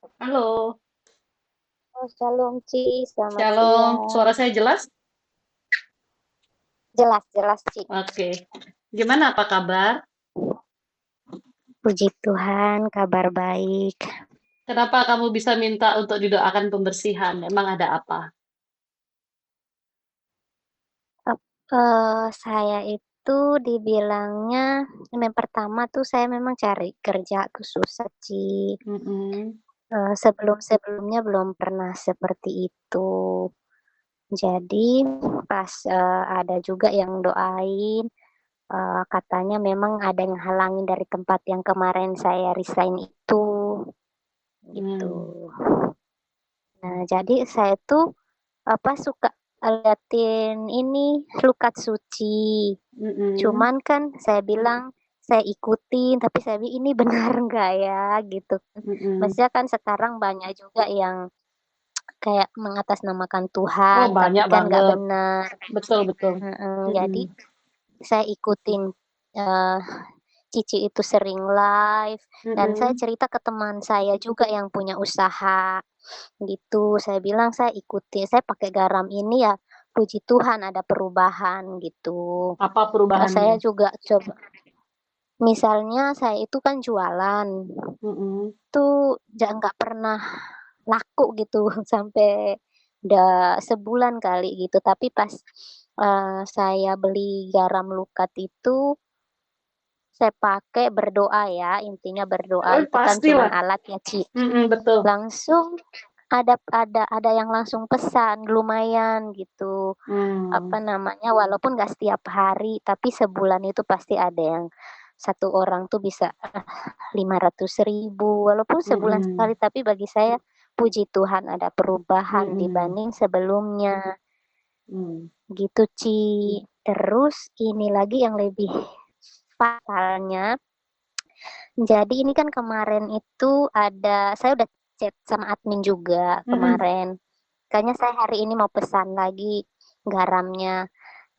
Halo, Oh, Shalom Ci, selamat Shalom. siang. Suara saya jelas? Jelas, jelas Ci. Oke. Gimana apa kabar? Puji Tuhan, kabar baik. Kenapa kamu bisa minta untuk didoakan pembersihan? Emang ada apa? Saya itu dibilangnya, yang pertama tuh saya memang cari kerja tuh susah Ci. Mm-mm. Sebelum-sebelumnya belum pernah seperti itu. Jadi pas ada juga yang doain, katanya memang ada yang halangin dari tempat yang kemarin saya resign itu, gitu. Hmm. Nah, jadi saya tuh suka liatin ini Lukat Suci. Mm-mm. Cuman kan saya bilang saya ikutin, tapi saya bilang ini benar nggak ya gitu. Mm-mm. Maksudnya kan sekarang banyak juga yang kayak mengatasnamakan Oh, Tuhan, tapi banyak kan nggak banget. benar. Betul, betul. Jadi Mm-mm. saya ikutin eh, Cici itu sering live dan saya Mm-mm. cerita ke teman saya juga yang punya usaha gitu. Saya bilang saya ikuti, saya pakai garam ini ya puji Tuhan ada perubahan gitu. Apa Saya perubahannya? juga coba, misalnya saya itu kan jualan, Mm-mm. tuh nggak pernah laku gitu sampai udah sebulan kali gitu. Tapi pas saya beli garam lukat itu, saya pakai berdoa ya, intinya berdoa itu kan cuman Pastilah. alat ya, Ci. Mm-mm, betul. Langsung ada yang langsung pesan lumayan gitu. Apa Hmm. namanya, walaupun nggak setiap hari, tapi sebulan itu pasti ada yang satu orang tuh bisa 500.000, walaupun sebulan sekali, Mm-mm. tapi bagi saya puji Tuhan ada perubahan Mm-mm. dibanding sebelumnya Mm. gitu Ci. Terus ini lagi yang lebih fatalnya, jadi ini kan kemarin itu saya udah chat sama admin juga Mm-mm. kemarin. Kayaknya saya hari ini mau pesan lagi garamnya.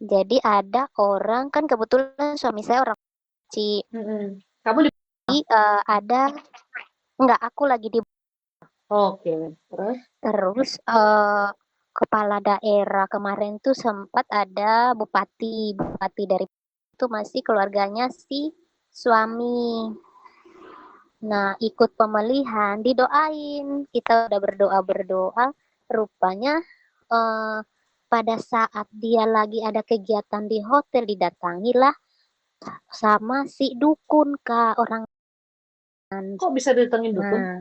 Jadi ada orang, kan kebetulan suami saya orang Ci. Mm-mm. Kamu di... Jadi, ada, enggak, aku lagi di, Oke, terus? terus kepala daerah kemarin tuh sempat ada bupati dari itu masih keluarganya si suami. Nah, ikut pemilihan, didoain. Kita udah berdoa-berdoa. Rupanya eh, pada saat dia lagi ada kegiatan di hotel, didatangilah sama si dukun, Kak, orang. Kok bisa ditengin dukun? Nah,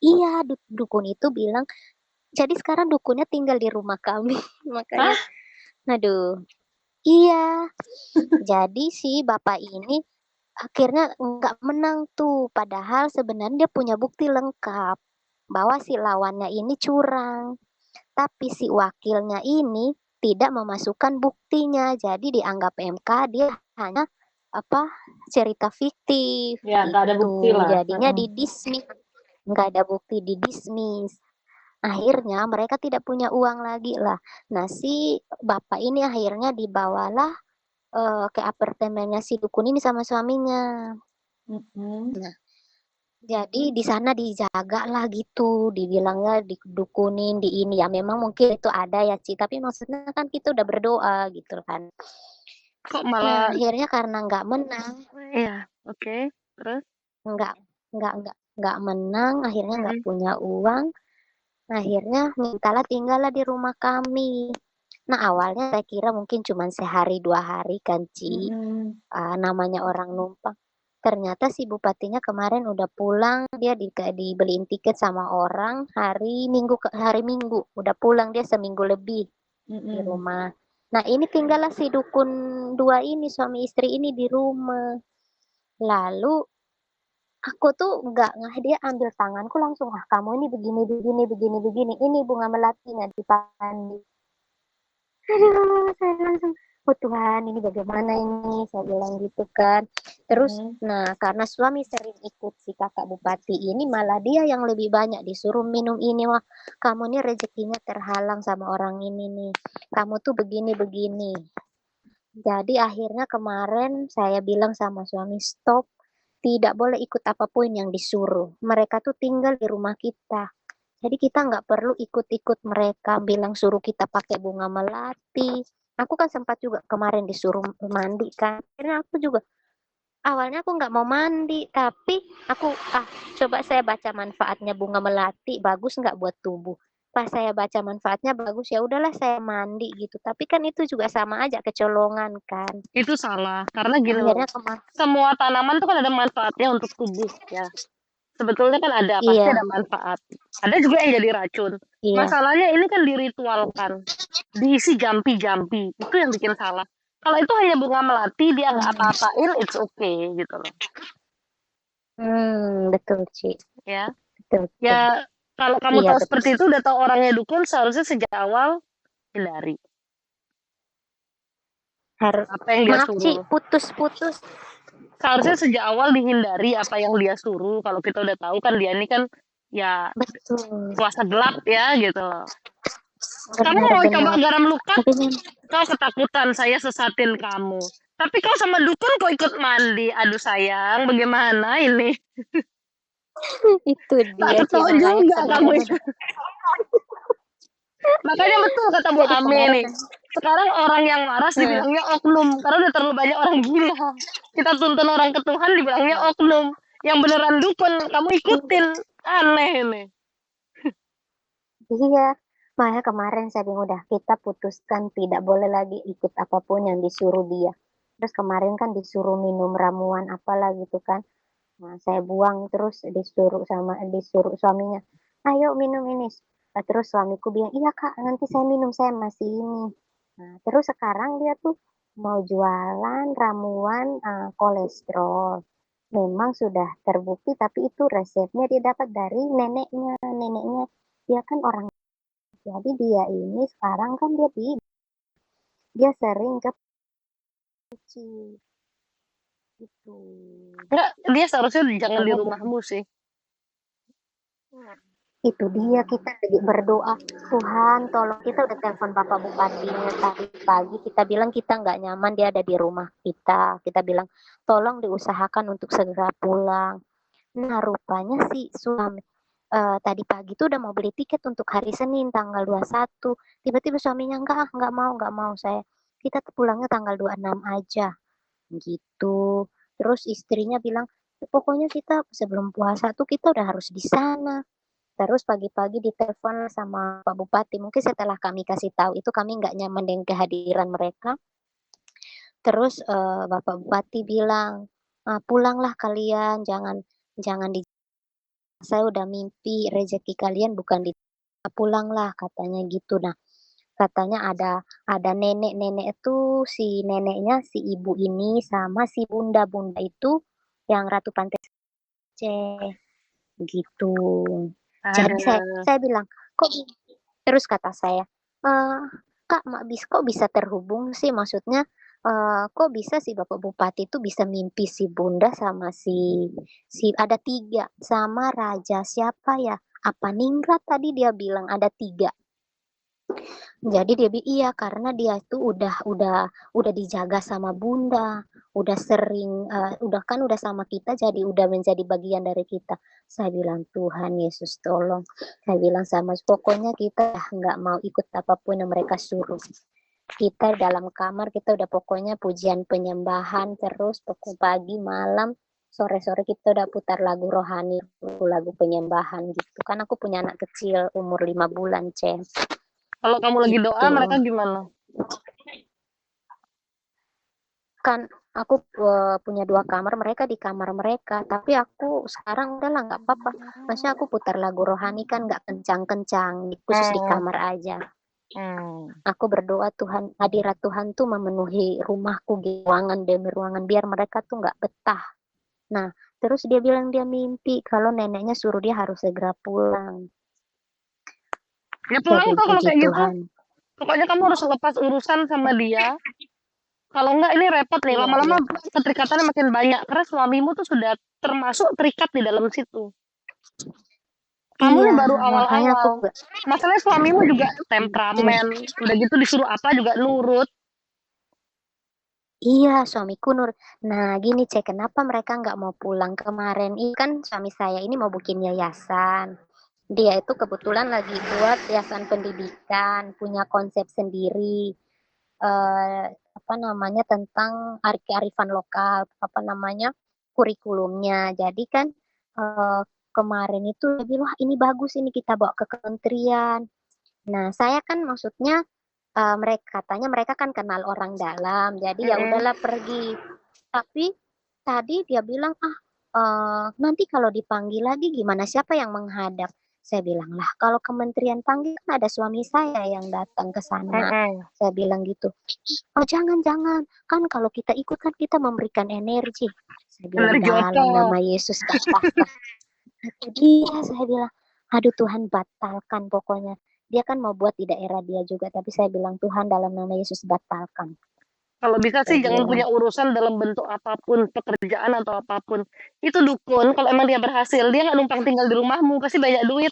iya, dukun itu bilang, jadi sekarang dukunnya tinggal di rumah kami. Makanya, Hah? aduh, iya. Jadi si bapak ini akhirnya nggak menang tuh. Padahal sebenarnya dia punya bukti lengkap bahwa si lawannya ini curang. Tapi si wakilnya ini tidak memasukkan buktinya. Jadi dianggap MK dia hanya apa cerita fiktif Ya, nggak ada gitu. bukti lah. Jadinya Heeh. didismiss, nggak ada bukti, didismiss. Akhirnya mereka tidak punya uang lagi lah. Nah, si bapak ini akhirnya dibawalah ke apartemennya si dukun ini sama suaminya. Mm-mm. Nah, jadi di sana dijaga lah gitu, dibilangnya didukunin di ini ya. Memang mungkin itu ada ya Ci, tapi maksudnya kan kita udah berdoa gitu kan. Kok Nah, malah... akhirnya karena nggak menang, Iya, oke. Terus? nggak nggak menang, akhirnya nggak Mm-mm. punya uang, akhirnya tinggallah di rumah kami. Nah, awalnya saya kira mungkin cuma sehari dua hari kan Ci. Mm-mm. Namanya orang numpang. Ternyata si bupatinya kemarin udah pulang, dia dibeliin tiket sama orang hari Minggu udah pulang, dia seminggu lebih di Mm-mm. rumah. Nah, ini tinggallah si dukun dua ini, suami istri ini di rumah. Lalu aku tuh nggak, dia ambil tanganku langsung, ah kamu ini begini begini begini begini, ini bunga melatinya dipandi. Aduh, saya langsung, oh Tuhan, ini bagaimana ini? Saya bilang gitu kan. Terus, Mm-mm. nah karena suami sering ikut si kakak bupati ini, malah dia yang lebih banyak disuruh minum ini. Wah, kamu nih rezekinya terhalang sama orang ini nih. Kamu tuh begini-begini. Jadi akhirnya kemarin saya bilang sama suami, stop. tidak boleh ikut apapun yang disuruh. Mereka tuh tinggal di rumah kita. Jadi kita nggak perlu ikut-ikut mereka bilang suruh kita pakai bunga melati. Aku kan sempat juga kemarin disuruh mandi kan. Akhirnya aku juga awalnya aku nggak mau mandi, tapi aku coba saya baca manfaatnya bunga melati bagus nggak buat tubuh. Pas saya baca manfaatnya bagus ya udahlah saya mandi gitu. Tapi kan itu juga sama aja kecolongan kan. Itu salah, karena gini loh, Akhirnya kemana? semua tanaman tuh kan ada manfaatnya untuk tubuh ya. Sebetulnya kan ada, pasti Iya, ada manfaat. Ada juga yang jadi racun. iya. Masalahnya ini kan diritualkan, diisi jampi-jampi, itu yang bikin salah. Kalau itu hanya bunga melati, dia nggak Hmm, apa-apain, it's okay gitu loh. betul, Ci. Ya, Betul, betul. ya kalau kamu Iya, tahu betul. seperti itu, udah tahu orangnya dukun, seharusnya sejak awal hindari Harus. apa yang dia Maaf, Ci, suruh. putus-putus. Seharusnya sejak awal dihindari apa yang dia suruh. Kalau kita udah tahu kan dia ini kan ya Betul. kuasa gelap ya gitu loh. Kamu mau coba Benar-benar. garam luka? Tapi memang Kau ketakutan saya sesatin kamu. Tapi kau sama dukun kok ikut mandi. Aduh sayang, bagaimana ini? itu Tak dia, Ci, ketemu makanya juga kamu. sebenarnya Makanya betul kata Bu jadi Ame kemarin nih. Sekarang orang yang waras hmm, dibilangnya oknum. Karena udah terlalu banyak orang gila. Kita tuntun orang ke Tuhan dibilangnya oknum. Yang beneran dukun, kamu ikutin. Aneh ini. iya, makanya kemarin saya bilang udah kita putuskan tidak boleh lagi ikut apapun yang disuruh dia. Terus kemarin kan disuruh minum ramuan apalah gitu kan. Nah, saya buang terus disuruh suaminya, ayo minum ini. Terus suamiku bilang, iya kak, nanti saya minum, saya masih ini. Nah, terus sekarang dia tuh mau jualan ramuan kolesterol. Memang sudah terbukti, tapi itu resepnya dia dapat dari neneknya. Neneknya dia kan orang, jadi dia ini sekarang kan dia sering ke Puci gitu. Enggak, dia seharusnya jangan di Makanya rumahmu sih. itu dia kita lagi berdoa, Tuhan tolong, kita udah telepon Bapak Bupatinya tadi pagi, kita bilang kita nggak nyaman dia ada di rumah kita bilang tolong diusahakan untuk segera pulang. Nah rupanya si suami tadi pagi tuh udah mau beli tiket untuk hari Senin tanggal 21. Tiba-tiba suaminya nggak mau saya, kita tuh pulangnya tanggal 26 aja gitu. Terus istrinya bilang pokoknya kita sebelum puasa tuh kita udah harus di sana. Terus pagi-pagi ditelepon sama Pak Bupati. Mungkin setelah kami kasih tahu itu kami nggak nyaman dengan kehadiran mereka. Terus Bapak Bupati bilang, pulanglah kalian, jangan jangan di saya udah mimpi rezeki kalian bukan di pulanglah katanya gitu. Nah, katanya ada nenek-nenek itu si neneknya si ibu ini sama si bunda-bunda itu yang Ratu Pantai Aceh gitu. Jadi Ada. saya bilang, kok terus kata saya, "Eh, Kak, kok bisa terhubung sih? Maksudnya, kok bisa sih Bapak Bupati itu bisa mimpi si Bunda sama si ada tiga sama Raja siapa ya? Apa Ningrat tadi dia bilang ada tiga. Jadi dia bilang iya karena dia itu udah dijaga sama Bunda, udah sering udah sama kita jadi udah menjadi bagian dari kita. Saya bilang Tuhan Yesus tolong. Saya bilang sama pokoknya kita nggak mau ikut apapun yang mereka suruh. Kita dalam kamar kita udah pokoknya pujian penyembahan terus pokok pagi malam sore-sore kita udah putar lagu rohani, lagu penyembahan gitu. Kan aku punya anak kecil umur 5 bulan, Cen. Kalau kamu lagi doa, Gitu. mereka gimana? Kan aku punya 2 kamar, mereka di kamar mereka, tapi aku sekarang udahlah nggak apa-apa. Maksudnya aku putar lagu rohani kan nggak kencang-kencang, khusus di Hmm, kamar aja. hmm. Aku berdoa Tuhan, hadirat Tuhan tuh memenuhi rumahku, ruangan demi ruangan, biar mereka tuh nggak betah. Nah, terus dia bilang dia mimpi kalau neneknya suruh dia harus segera pulang. Ya Saya pulang bilang kok kalau puji kayak gitu. Tuhan. Pokoknya kamu harus lepas urusan sama dia. Kalau enggak ini repot nih. Iya, Lama-lama iya. keterikatannya makin banyak. Karena suamimu tuh sudah termasuk terikat di dalam situ. Kamu Iya, nih baru makanya aku awal-awal. juga. Masalahnya suamimu juga Iya. temperamen. Udah gitu disuruh apa juga nurut. Iya, suamiku Nur. Nah, gini cek, kenapa mereka nggak mau pulang kemarin? Ini kan suami saya ini mau bikin yayasan. Dia itu kebetulan lagi buat yayasan pendidikan, punya konsep sendiri. eh, Apa namanya tentang kearifan lokal, apa namanya kurikulumnya. Jadi kan kemarin itu dia bilang, wah ini bagus ini kita bawa ke kementerian. Nah, saya kan maksudnya mereka katanya mereka kan kenal orang dalam, jadi ya Mm-mm. udahlah pergi. Tapi tadi dia bilang, nanti kalau dipanggil lagi gimana? Siapa yang menghadap? Saya bilang lah, kalau kementerian panggil kan ada suami saya yang datang ke sana. Mm-mm. Saya bilang gitu. Oh jangan, kan kalau kita ikut kan kita memberikan energi. Saya bilang Energi dalam apa? nama Yesus katakan. Dia saya bilang, aduh Tuhan batalkan pokoknya. Dia kan mau buat di daerah dia juga, tapi saya bilang Tuhan dalam nama Yesus batalkan. Kalau bisa Saya sih jangan bilang, punya urusan dalam bentuk apapun, pekerjaan atau apapun. Itu dukun, kalau emang dia berhasil, dia nggak numpang tinggal di rumahmu, pasti banyak duit.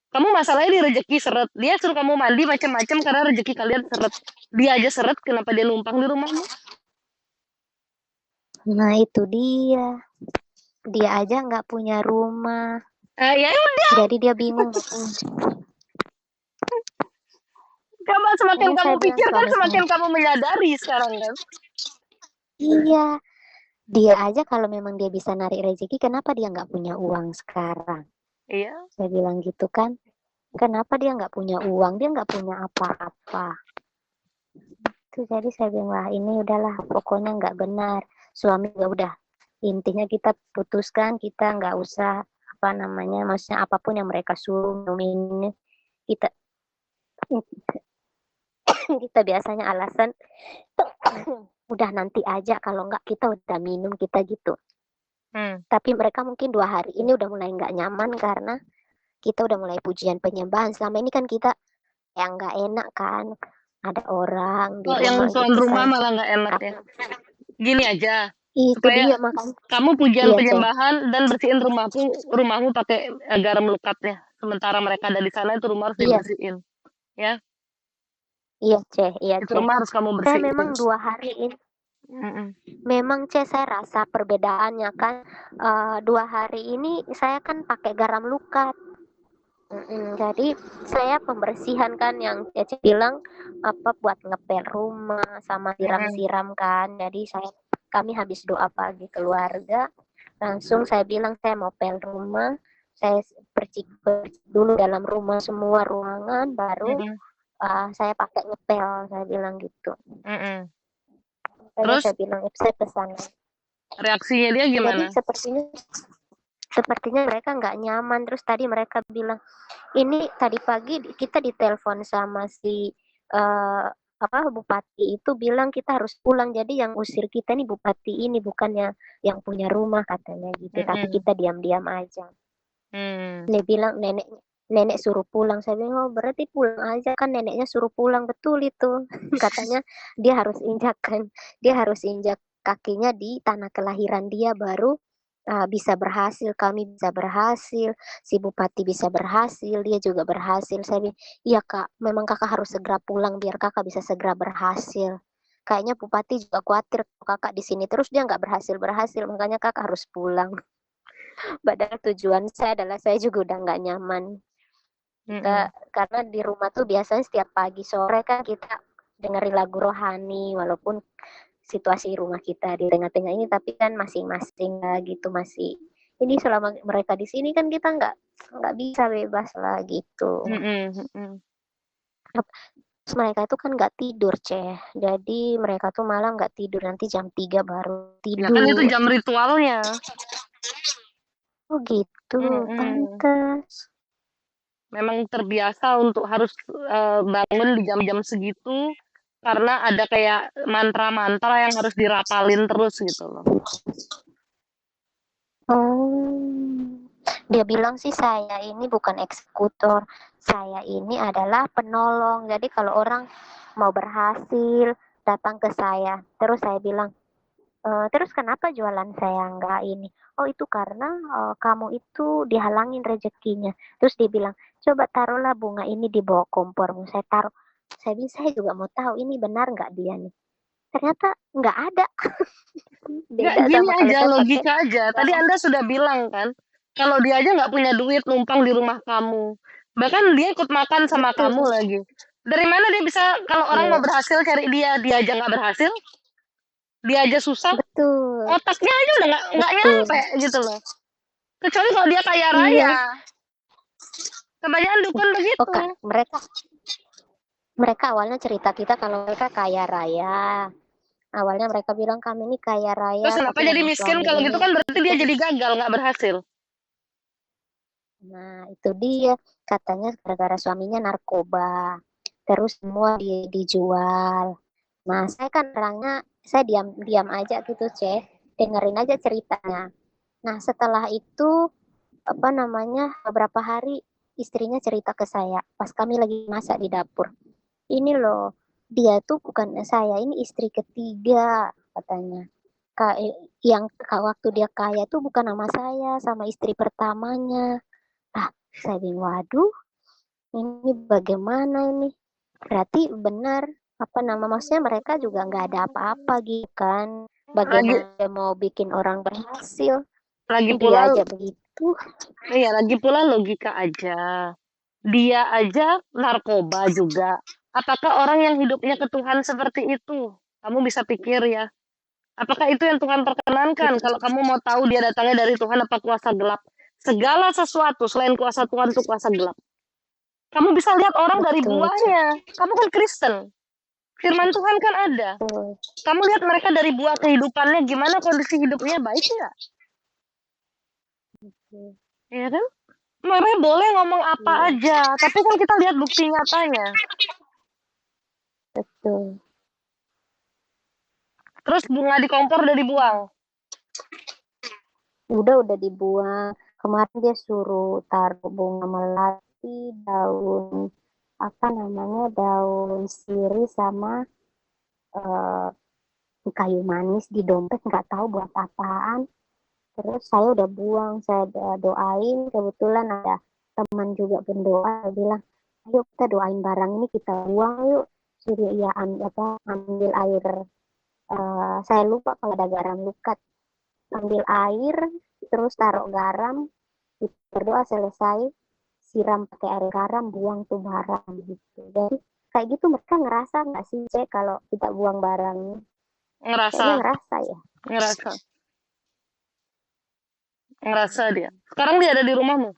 Kamu masalahnya di rezeki seret. Dia suruh kamu mandi macam-macam karena rezeki kalian seret. Dia aja seret, kenapa dia numpang di rumahmu? nah itu dia. Dia aja nggak punya rumah. Ya udah, Jadi dia bingung. coba semakin Ini kamu saya bilang pikirkan, suami saya, semakin kamu menyadari sekarang kan. iya, dia aja kalau memang dia bisa narik rezeki, kenapa dia nggak punya uang sekarang? Iya. Saya bilang gitu kan. Kenapa dia nggak punya uang? Dia nggak punya apa-apa. Tuh jadi saya bilang lah ini udahlah pokoknya nggak benar. Suami ya udah intinya kita putuskan kita nggak usah apa namanya maksudnya apapun yang mereka suruh minum ini kita kita biasanya alasan udah nanti aja kalau nggak kita udah minum kita gitu. Hmm. Tapi mereka mungkin 2 hari ini udah mulai nggak nyaman karena kita udah mulai pujian penyembahan. Selama ini kan kita yang nggak enak kan ada orang di Kok yang rumah tuan gitu rumah saya. malah nggak enak ya? Gini aja, Itu supaya dia makanya. kamu pujian Iya, Cek. penyembahan dan bersihin rumahmu pakai garam lekatnya. Sementara mereka ada di sana itu rumah harus Iya, dibersihin, ya. iya, Cek. Iya, Itu Cek. rumah harus kamu Saya bersihin. memang 2 hari ini, Mm-mm. memang Cek saya rasa perbedaannya kan 2 hari ini saya kan pakai garam lukat. Jadi saya pembersihan kan yang Cece bilang apa buat ngepel rumah sama Mm-mm. siram-siram kan. Jadi kami habis doa pagi keluarga langsung saya bilang saya mau pel rumah. Saya percik dulu dalam rumah semua ruangan baru Mm-mm. saya pakai ngepel saya bilang gitu. Mm-mm. Makanya Terus saya bilang saya pesan. reaksinya dia Jadi gimana? sepertinya mereka nggak nyaman. Terus tadi mereka bilang ini tadi pagi kita ditelepon sama si eh, apa bupati itu bilang kita harus pulang. Jadi yang usir kita nih bupati ini bukannya yang punya rumah katanya gitu. Tapi Mm-mm. kita diam-diam aja. Hmm. Dia bilang nenek suruh pulang. Saya bilang oh berarti pulang aja kan neneknya suruh pulang betul itu. Katanya dia harus injakkan dia harus injak kakinya di tanah kelahiran dia baru bisa berhasil, kami bisa berhasil, si bupati bisa berhasil, dia juga berhasil. Saya bilang, iya kak, memang kakak harus segera pulang biar kakak bisa segera berhasil. Kayaknya bupati juga khawatir kalau kakak di sini terus dia nggak berhasil berhasil, makanya kakak harus pulang. Padahal tujuan saya adalah saya juga udah nggak nyaman. Mm-mm. Karena di rumah tuh biasanya setiap pagi sore kan kita dengerin lagu rohani, walaupun situasi rumah kita di tengah-tengah ini tapi kan masing-masing lah gitu masih ini selama mereka di sini kan kita nggak bisa bebas lah gitu. Mm-mm. Mm-mm. Terus mereka itu kan nggak tidur ceh jadi mereka tuh malah nggak tidur nanti jam 3 baru Ya kan itu tidur. jam ritualnya. Oh gitu Mm-mm. pantes. Memang terbiasa untuk harus bangun di jam-jam segitu karena ada kayak mantra-mantra yang harus dirapalin terus gitu loh. Oh, dia bilang sih saya ini bukan eksekutor, saya ini adalah penolong. Jadi kalau orang mau berhasil datang ke saya, terus saya bilang, terus kenapa jualan saya nggak ini? Oh itu karena kamu itu dihalangin rezekinya. Terus dia bilang, coba taruhlah bunga ini di bawah kompormu. Saya taruh, saya bilang saya juga mau tahu ini benar nggak dia nih. ternyata nggak ada. Nggak, Beda gini sama kalau aja, saya pakai logika aja. Tadi bahasa. Anda sudah bilang kan, kalau dia aja nggak punya duit numpang di rumah kamu. Bahkan dia ikut makan sama Betul, kamu lagi. Dari mana dia bisa, kalau orang mau iya, berhasil cari dia aja nggak berhasil, dia aja susah, betul, otaknya aja udah nggak betul. nyampe gitu loh. Kecuali kalau dia kaya raya. Iya. Kebanyakan dukun Oh begitu. kak, mereka mereka awalnya cerita kita kalau mereka kaya raya. Awalnya mereka bilang kami ini kaya raya, Terus kenapa tapi jadi nama miskin? suami Kalau ini gitu kan berarti dia dukun. jadi gagal, nggak berhasil. Nah, itu dia. Katanya gara-gara suaminya narkoba. Terus semua dijual. Nah, saya kan orangnya, saya diam-diam aja gitu, Ceh. Dengerin aja ceritanya. Nah, setelah itu, apa namanya, beberapa hari istrinya cerita ke saya. Pas kami lagi masak di dapur. Ini loh, dia tuh bukan saya, ini istri ketiga, katanya. Yang waktu dia kaya tuh bukan nama saya, sama istri pertamanya. Ah, saya bilang, waduh, ini bagaimana ini? Berarti benar, apa nama maksudnya mereka juga nggak ada apa-apa gitu kan. Lagi Bagaimana dia mau bikin orang berhasil? lagi Dia pula aja begitu. iya, lagi pula logika aja. Dia aja narkoba juga. Apakah orang yang hidupnya ke Tuhan seperti itu? Kamu bisa pikir ya. Apakah itu yang Tuhan perkenankan? Itu Kalau kamu mau tahu dia datangnya dari Tuhan apa kuasa gelap? Segala sesuatu selain kuasa Tuhan itu kuasa gelap. Kamu bisa lihat orang dari betul, Cek. buahnya. Kamu kan Kristen. Firman Tuhan kan ada. Betul. Kamu lihat mereka dari buah kehidupannya gimana kondisi hidupnya baik nggak? Ya kan? Mereka boleh ngomong apa Iya, aja, tapi kan kita lihat bukti nyatanya. betul. Terus bunga di kompor udah dibuang. Udah dibuang. Kemarin dia suruh taruh bunga melati, daun apa namanya, daun sirih sama eh, kayu manis di dompet, nggak tahu buat apaan. Terus saya udah buang, saya udah doain. Kebetulan ada teman juga pendoa, dia bilang, ayo kita doain barang ini, kita buang yuk. Suruh ya ambil air. Saya lupa kalau ada garam lukat. Ambil air, terus taruh garam, berdoa selesai, siram pakai air garam, buang tuh barang gitu. Jadi kayak gitu mereka ngerasa nggak sih, Cek, kalau kita buang barang? Ngerasa, Kayaknya ngerasa ya. ngerasa, ngerasa dia. Sekarang dia ada di rumahmu.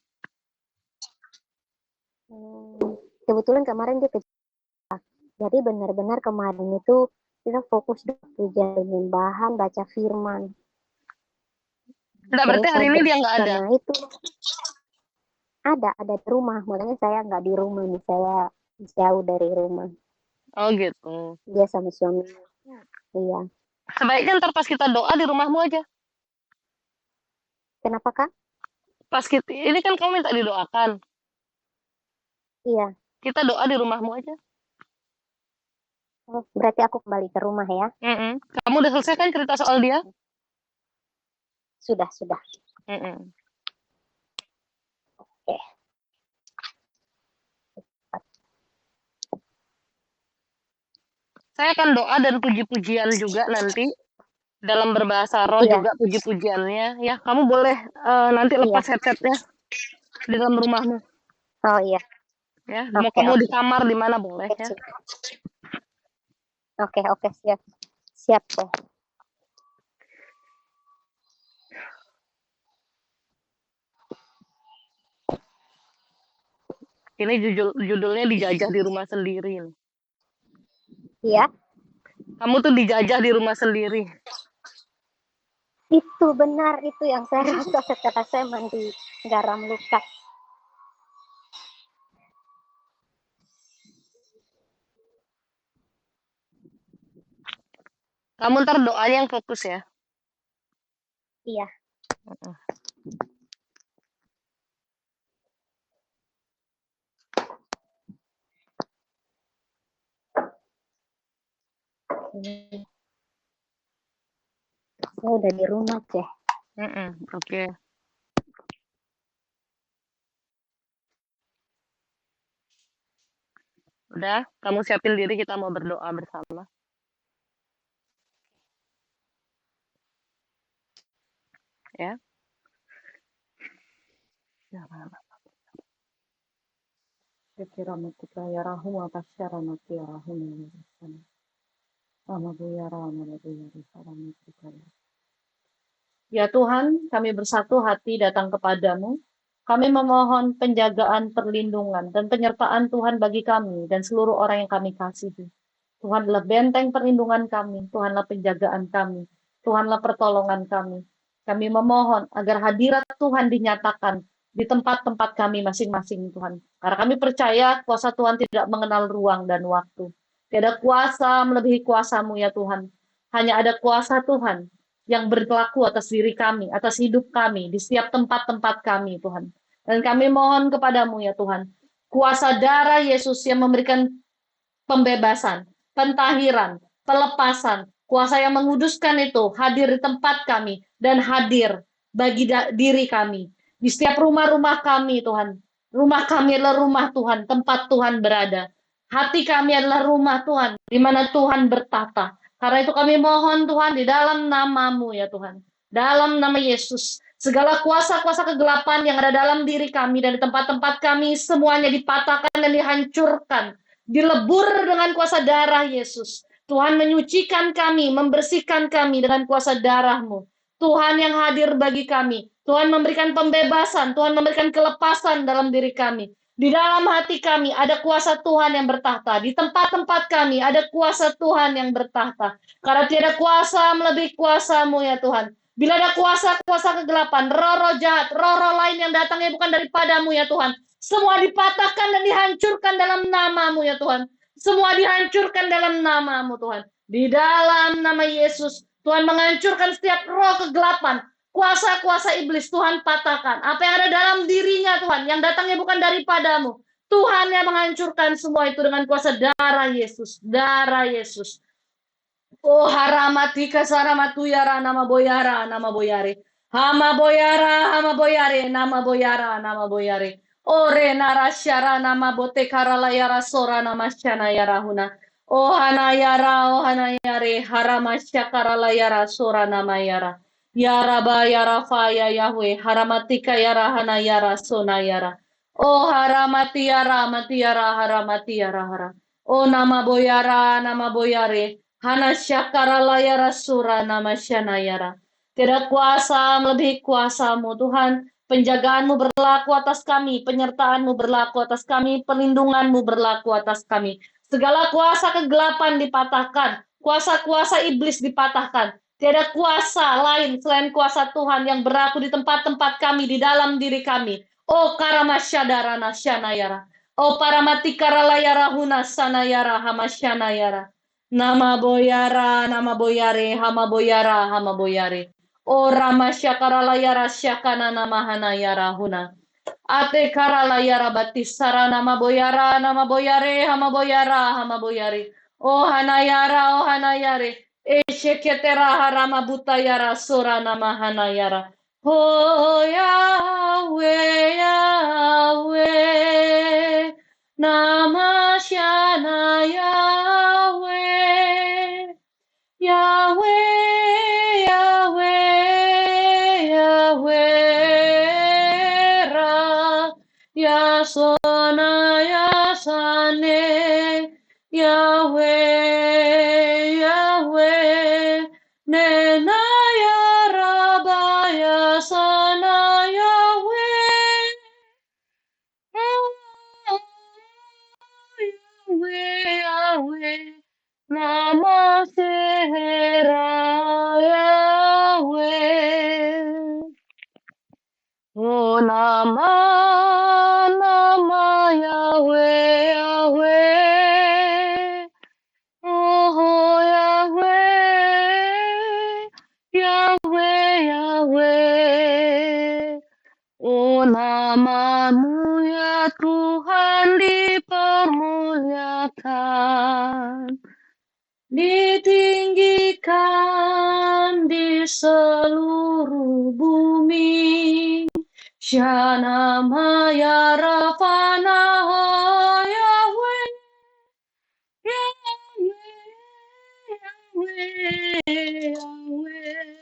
Hmm, kebetulan kemarin dia jadi benar-benar kemarin itu kita fokus dengan bahan baca firman. Enggak, berarti Terus hari saya ini dia nggak ada. karena itu ada di rumah, makanya saya nggak di rumah nih, saya jauh dari rumah. Oh gitu. Dia sama suami. Iya. Sebaiknya ntar pas kita doa di rumahmu aja. Kenapa Kak? Pas kita, ini kan kamu minta didoakan. Iya. Kita doa di rumahmu aja. Oh, berarti aku kembali ke rumah ya. Mm-mm. Kamu udah selesai kan cerita soal dia? Sudah, sudah. Mm-mm. Oke. Saya akan doa dan puji-pujian juga nanti dalam berbahasa roh Iya, juga puji-pujiannya. Ya, kamu boleh nanti lepas iya. headsetnya di dalam rumahmu. Oh iya. Ya, mau Oke, kamu di oke. kamar di mana boleh Oke, ya. siap. Oke, oke, siap. Siap, Teh. Ini judulnya dijajah di rumah sendiri. Iya, Kamu tuh dijajah di rumah sendiri. itu benar, itu yang saya rasa setelah saya mandi garam luka. Kamu ntar doanya yang fokus ya. Iya. Saya udah di rumah, Teh. Oke. Udah, kamu siapin diri kita mau berdoa bersama. ya. Ya Tuhan, kami bersatu hati datang kepadamu. Kami memohon penjagaan, perlindungan, dan penyertaan Tuhan bagi kami dan seluruh orang yang kami kasihi. Tuhanlah benteng perlindungan kami, Tuhanlah penjagaan kami, Tuhanlah pertolongan kami. Kami memohon agar hadirat Tuhan dinyatakan di tempat-tempat kami masing-masing, Tuhan. Karena kami percaya kuasa Tuhan tidak mengenal ruang dan waktu. Tiada kuasa melebihi kuasa-Mu ya Tuhan. Hanya ada kuasa Tuhan yang berlaku atas diri kami, atas hidup kami, di setiap tempat-tempat kami, Tuhan. Dan kami mohon kepadamu ya Tuhan, kuasa darah Yesus yang memberikan pembebasan, pentahiran, pelepasan, kuasa yang menguduskan itu hadir di tempat kami dan hadir bagi diri kami. Di setiap rumah-rumah kami, Tuhan. Rumah kami adalah rumah Tuhan, tempat Tuhan berada. Hati kami adalah rumah Tuhan, di mana Tuhan bertata. Karena itu kami mohon Tuhan di dalam namamu ya Tuhan. Dalam nama Yesus, segala kuasa-kuasa kegelapan yang ada dalam diri kami dan di tempat-tempat kami semuanya dipatahkan dan dihancurkan, dilebur dengan kuasa darah Yesus. Tuhan menyucikan kami, membersihkan kami dengan kuasa darah-Mu. Tuhan yang hadir bagi kami. Tuhan memberikan pembebasan, Tuhan memberikan kelepasan dalam diri kami. Di dalam hati kami ada kuasa Tuhan yang bertahta. Di tempat-tempat kami ada kuasa Tuhan yang bertahta. Karena tiada kuasa melebihi kuasa-Mu ya Tuhan. Bila ada kuasa-kuasa kegelapan, roh-roh jahat, roh-roh lain yang datangnya bukan daripada-Mu ya Tuhan, semua dipatahkan dan dihancurkan dalam nama-Mu ya Tuhan. Semua dihancurkan dalam nama-Mu Tuhan. Di dalam nama Yesus, Tuhan menghancurkan setiap roh kegelapan, kuasa-kuasa iblis Tuhan patahkan. Apa yang ada dalam dirinya Tuhan, yang datangnya bukan daripada-Mu. Tuhan yang menghancurkan semua itu dengan kuasa darah Yesus. Darah Yesus. Oh haramatika saramatu yara nama boyara nama boyare. Hama boyare nama boyara nama boyare. Ore narasyara nama bote karala yara sora nama syana yara huna. Oh hanayare haramasya karala yara sora nama yara. Yara ba yara faya Yahweh haramatika yara hana yara sona yara. Oh haramati yara haramati yara hara. Oh nama boyare. Hana syakara layara sura nama syanayara. Tidak kuasa melebihi kuasamu Tuhan. Penjagaanmu berlaku atas kami. Penyertaanmu berlaku atas kami. Perlindunganmu berlaku atas kami. Segala kuasa kegelapan dipatahkan. Kuasa-kuasa iblis dipatahkan. Tiada kuasa lain selain kuasa Tuhan yang berlaku di tempat-tempat kami, di dalam diri kami. Oh karamasyadara syanayara. Oh paramati karalayara huna sanayara hamasyanayara. Nama boyare, hama boyare. O rama syakara layara syakana nama hana yara huna. Ate karala yara batisara nama boyare, hama boyare. O hana yare. Esheketera harama buta yara sora nama hana yara. Oh Yahweh, Yahweh. Nama Shana Yahweh, Yahweh, Yahweh, Yahweh, Ra, Yasona, Yasane, Yahweh, Yahweh, Nena, Yaraba, Yasana, Yahweh, Yahweh, Yahweh, Namasehera, Yahweh. Oh, nama Yahweh, Yahweh. Oh, Yahweh, Yahweh, Yahweh. Oh namamu ya Tuhan dipermuliakan, ditinggikan di seluruh bumi. Syana Maya Rafana Yahweh, Yahweh, Yahweh, Yahweh.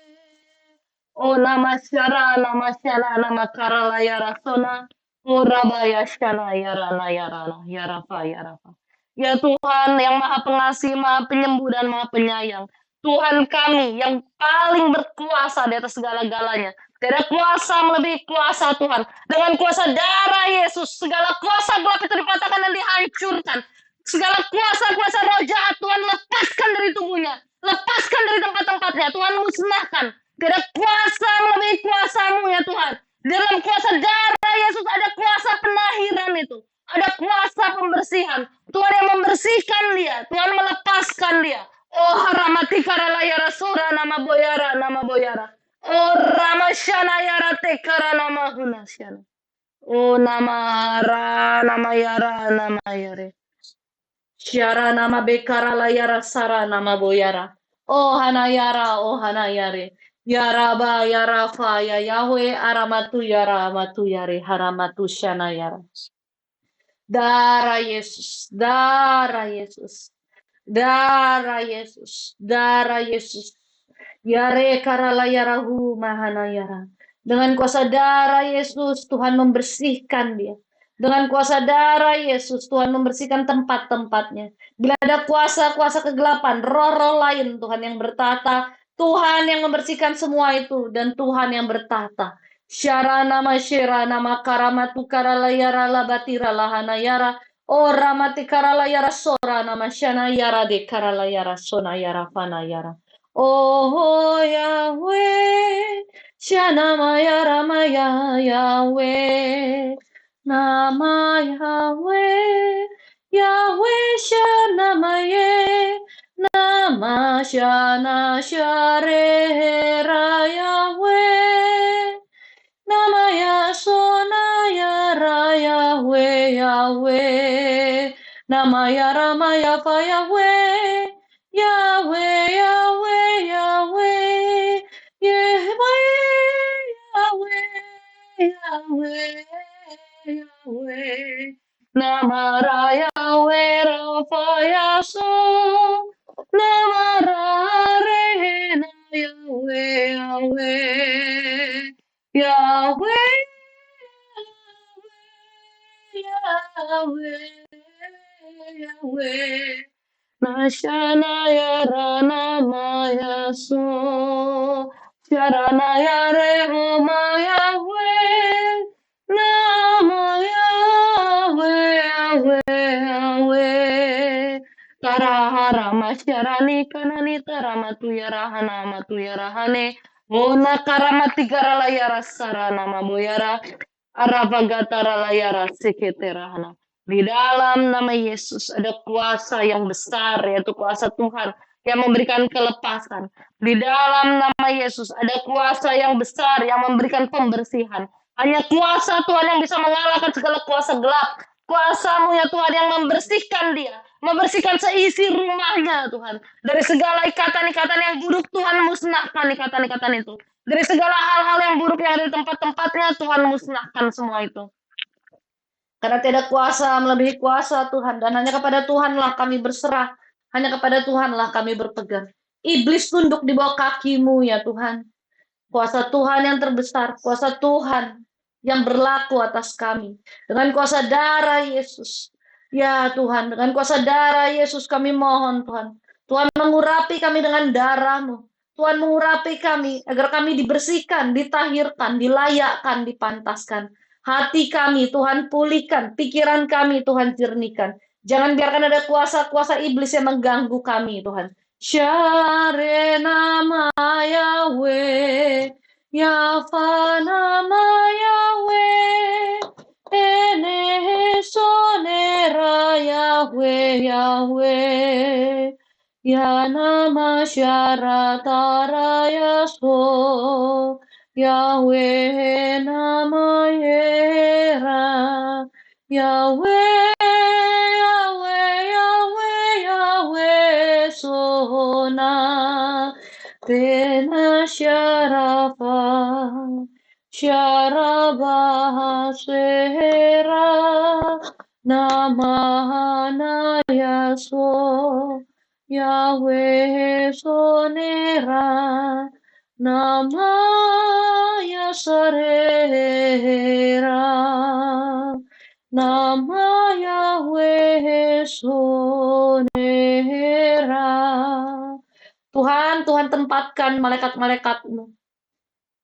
O nama syara, nama syana, nama karala yara sona. O rabaya syana yarana yarana yarafa yarafa. Ya Tuhan yang maha pengasih, maha penyembuh dan maha penyayang. Tuhan kami yang paling berkuasa di atas segala-galanya. Tidak ada kuasa melebihi kuasa Tuhan. Dengan kuasa darah Yesus, segala kuasa gelap itu dipatahkan dan dihancurkan. Segala kuasa-kuasa roh jahat Tuhan lepaskan dari tubuhnya. Lepaskan dari tempat-tempatnya. Tuhan musnahkan. Tidak ada kuasa melebihi kuasa-Mu ya Tuhan. Dalam kuasa darah Yesus ada kuasa penahiran itu. Ada kuasa pembersihan. Tuhan yang membersihkan dia. Tuhan melepaskan dia. Oh haramati karalayara sura nama boyara. Oh Ramashana yara tekara nama hunasyana. Oh nama ra nama yara nama yare. Syara nama bekara layara sara nama boyara. Oh hanayara, oh hanayare. Yaraba yarafa ya Yahweh aramatu yara matu yare haramatu syana yara. Darah Yesus, darah Yesus, darah Yesus, darah Yesus. Yare karala yarahu mahana yara. Dengan kuasa darah Yesus, Tuhan membersihkan dia. Dengan kuasa darah Yesus, Tuhan membersihkan tempat-tempatnya. Bila ada kuasa-kuasa kegelapan, roh-roh lain Tuhan yang bertata, Tuhan yang membersihkan semua itu, dan Tuhan yang bertata. Syara nama syira nama karamatu karalayara labatira lahana yara. Oh ramati karalayara sora nama syana yara de karalayara sona yara fana yara. Oh Yahweh, Shana Maya Ramaya Yahweh, Nama Yahweh, Yahweh Shana Maya, Nama Shana Sharera Yahweh, Nama Yasona Yara Yahweh Yahweh, Nama Yaramaya Fa Yahweh. Yahweh, Yahweh, Yahweh, Yahweh, Yahweh, Yahweh, Yahweh. Nama Yahweh Rafa Yaso, Nama Rehena Yahweh, Yahweh, Yahweh, Yahweh, Yahweh. Nashana yarana maya so Sharana yare maya we Nama Yahweh Yahweh Tarahara masyarani kanani taramatu yarahana matu yarahane Mona karamati garala yara sarana maboyara Aravagatara layara seketerahana. Di dalam nama Yesus ada kuasa yang besar, yaitu kuasa Tuhan yang memberikan kelepasan. Di dalam nama Yesus ada kuasa yang besar yang memberikan pembersihan. Hanya kuasa Tuhan yang bisa mengalahkan segala kuasa gelap. Kuasa-Mu ya Tuhan yang membersihkan dia. Membersihkan seisi rumahnya Tuhan. Dari segala ikatan-ikatan yang buruk Tuhan musnahkan ikatan-ikatan itu. Dari segala hal-hal yang buruk yang ada di tempat-tempatnya Tuhan musnahkan semua itu. Karena tidak kuasa melebihi kuasa Tuhan. Dan hanya kepada Tuhanlah kami berserah. Hanya kepada Tuhanlah kami berpegang. Iblis tunduk di bawah kaki-Mu ya Tuhan. Kuasa Tuhan yang terbesar. Kuasa Tuhan yang berlaku atas kami. Dengan kuasa darah Yesus. Ya Tuhan, dengan kuasa darah Yesus kami mohon Tuhan. Tuhan mengurapi kami dengan darah-Mu. Tuhan mengurapi kami agar kami dibersihkan, ditahirkan, dilayakkan, dipantaskan. Hati kami Tuhan pulihkan, pikiran kami Tuhan jernihkan. Jangan biarkan ada kuasa-kuasa iblis yang mengganggu kami Tuhan. Share nama Yahweh, Yafa nama Yahweh, Ene sonera Yahweh, Yahweh, Ya nama syaratara Yaso, Yahweh nama Yera, Yahweh, Yahweh, Yahweh, Yahweh Sona, Pena Syarafa, Syarabah Sehera, Nama Yaso, Yahweh Sonera, Nama serera. Nama Yahweh sonera. Tuhan, Tuhan tempatkan malaikat-malaikatmu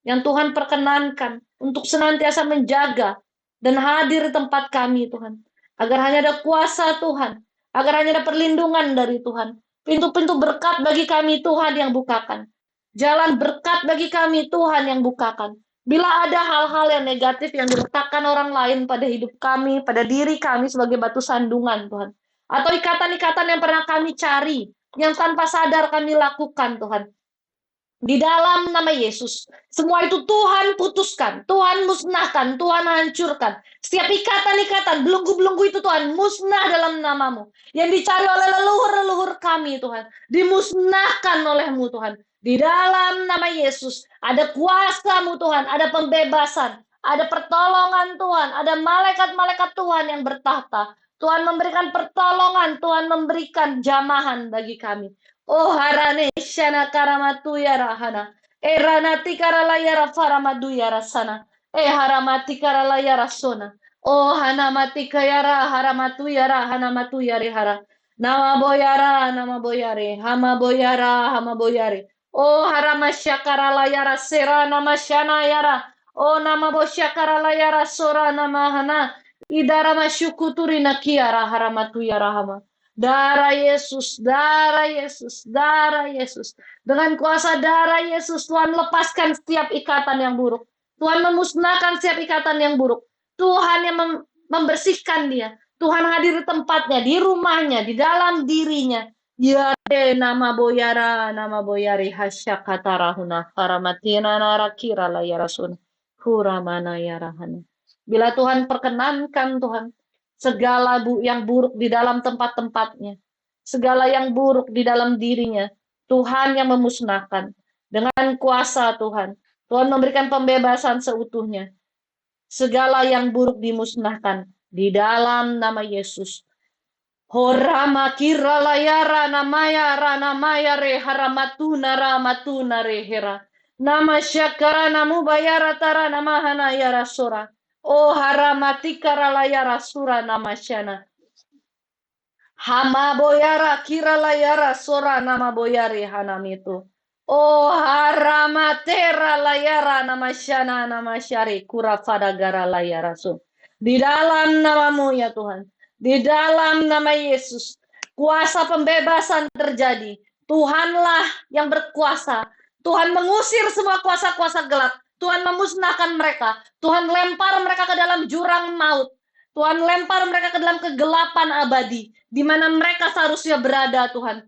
yang Tuhan perkenankan untuk senantiasa menjaga dan hadir di tempat kami, Tuhan. Agar hanya ada kuasa Tuhan, agar hanya ada perlindungan dari Tuhan. Pintu-pintu berkat bagi kami Tuhan yang bukakan. Jalan berkat bagi kami Tuhan yang bukakan. Bila ada hal-hal yang negatif yang diletakkan orang lain pada hidup kami, pada diri kami sebagai batu sandungan, Tuhan. Atau ikatan-ikatan yang pernah kami cari, yang tanpa sadar kami lakukan, Tuhan. Di dalam nama Yesus, semua itu Tuhan putuskan, Tuhan musnahkan, Tuhan hancurkan. Setiap ikatan-ikatan, belenggu-belenggu itu Tuhan musnah dalam namamu. Yang dicari oleh leluhur-leluhur kami Tuhan, dimusnahkan olehmu Tuhan. Di dalam nama Yesus, ada kuasa-Mu Tuhan, ada pembebasan, ada pertolongan Tuhan, ada malaikat-malaikat Tuhan yang bertahta. Tuhan memberikan pertolongan, Tuhan memberikan jamahan bagi kami. Oh harane shana karamatu yara hana. Ranati karala yara faramadu yara sana. Haramati karala yara sona. Oh hanamati kayara haramatu yara hanamatu yare hara. Nama boyare, hama boyare. Oh haramasya karala yara sera nama shana yara. Oh nama bosya karala yara sora nama hana. Idara masyukuturi nakiara haramatu yara hama. Darah Yesus, darah Yesus, darah Yesus. Dengan kuasa darah Yesus, Tuhan lepaskan setiap ikatan yang buruk. Tuhan memusnahkan setiap ikatan yang buruk. Tuhan yang membersihkan dia. Tuhan hadir di tempatnya, di rumahnya, di dalam dirinya. Ya nama boyari hasya katarahuna faramatina narakira la yarasun huramana yarahana. Bila Tuhan perkenankan Tuhan, segala yang buruk di dalam tempat-tempatnya, segala yang buruk di dalam dirinya, Tuhan yang memusnahkan. Dengan kuasa Tuhan, Tuhan memberikan pembebasan seutuhnya. Segala yang buruk dimusnahkan di dalam nama Yesus. Horama kira layara namaya re haramatuna ramatuna rehera. Nama syakara namu bayara tara namahana yara sora. Oh haramati karalayara sura namasyana. Hama boyara kiralayara sora nama boyari hanamitu. Oh haramatera layara namasyana namasyari kurafada gara layara sun. Di dalam namamu ya Tuhan. Di dalam nama Yesus. Kuasa pembebasan terjadi. Tuhanlah yang berkuasa. Tuhan mengusir semua kuasa-kuasa gelap. Tuhan memusnahkan mereka. Tuhan lempar mereka ke dalam jurang maut. Tuhan lempar mereka ke dalam kegelapan abadi. Di mana mereka seharusnya berada, Tuhan.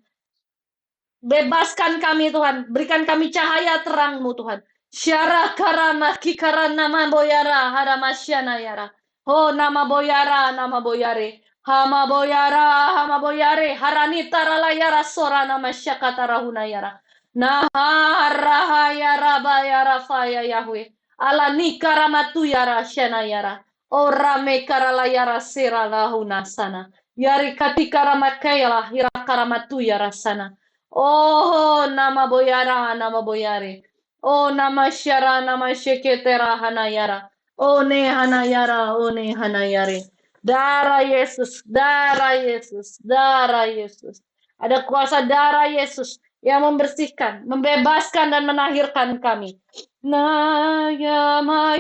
Bebaskan kami, Tuhan. Berikan kami cahaya terang-Mu, Tuhan. Syara karama kikara nama boyara haramasyana yara. Oh, nama boyara, nama boyare. Hama boyare. Haranita ralayara sora nama syakatarahuna yara. Naharahaya rabaya rafaya Yahweh. Ala nikaramatu yara shana yara. Orame karalayara sera lahuna sana. Yari katikaramakayala hirakaramatu yara sana. Oh nama boyara nama boyare. Oh nama syara nama syeketera hanayara. Oh ne hanayara oh ne hanayare. Darah Yesus, darah Yesus, darah Yesus. Ada kuasa darah Yesus yang membersihkan, membebaskan dan menahirkan kami. Nama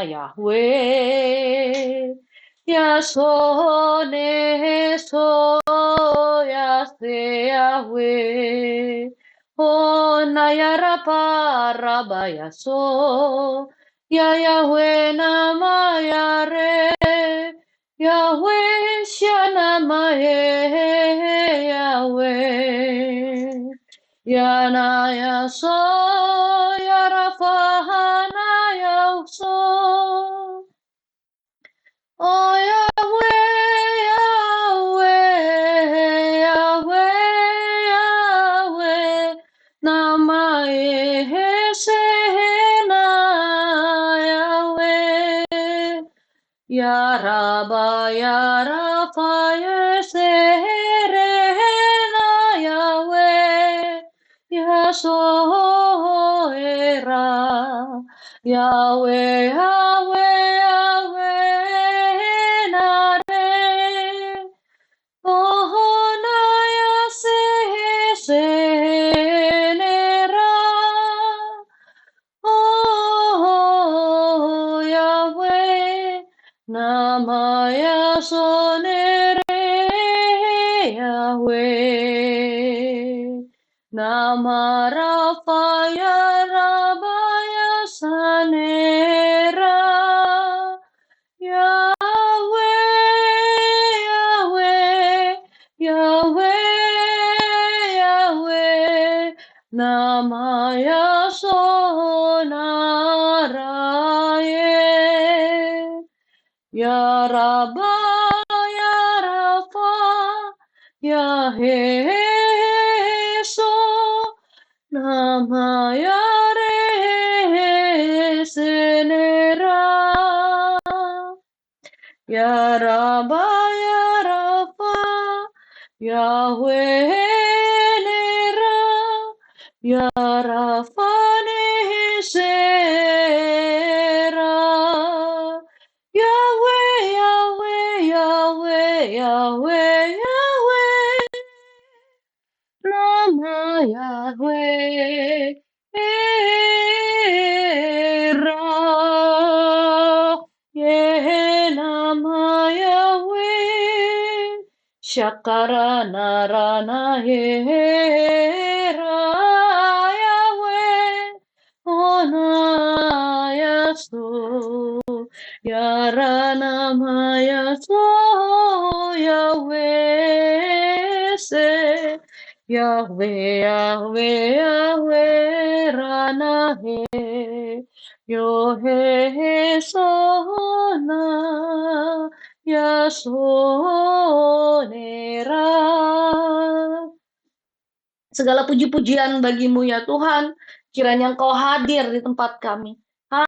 Yahweh, Yasone so Yahweh, oh nayara parabaya so, ya Yahweh nama Yare, Yahweh Shanama Yahweh Yana Yaso Yarafahana Yaso Oh Yahweh Yahweh Yahweh Yahweh Nama Yehesena Yahweh Ya Rabba Ya Rafa Yeserena Yahweh Ya Soera Yahweh, Yahweh, Yahweh, Nare. Ohonaya sehenera. Oh, Yahweh, Namaya sonere, Yahweh. Nama Rafaya Rabaya Sanera. Yahweh, Yahweh, Yahweh, Yahweh, Namaya Sonaraye. Ya Rabba, Ya Rafa, Ya Heso, Namaya Re Senera. Ya Rabba, Ya Rafa, Yahweh Nera, Ya Rafa Nesera. Yahweh, Yahweh, Yahweh, Yahweh, Yahweh. Nama Yahweh Era Nama Yahweh Shakara Narana Hera Yahweh Ona Yaso Yarana Maya So Yahweh Se Yahweh, Yahweh, Yahweh, Rana he, Yohe Sona, Yasonera. Segala puji-pujian bagimu ya Tuhan, kiranya Engkau hadir di tempat kami,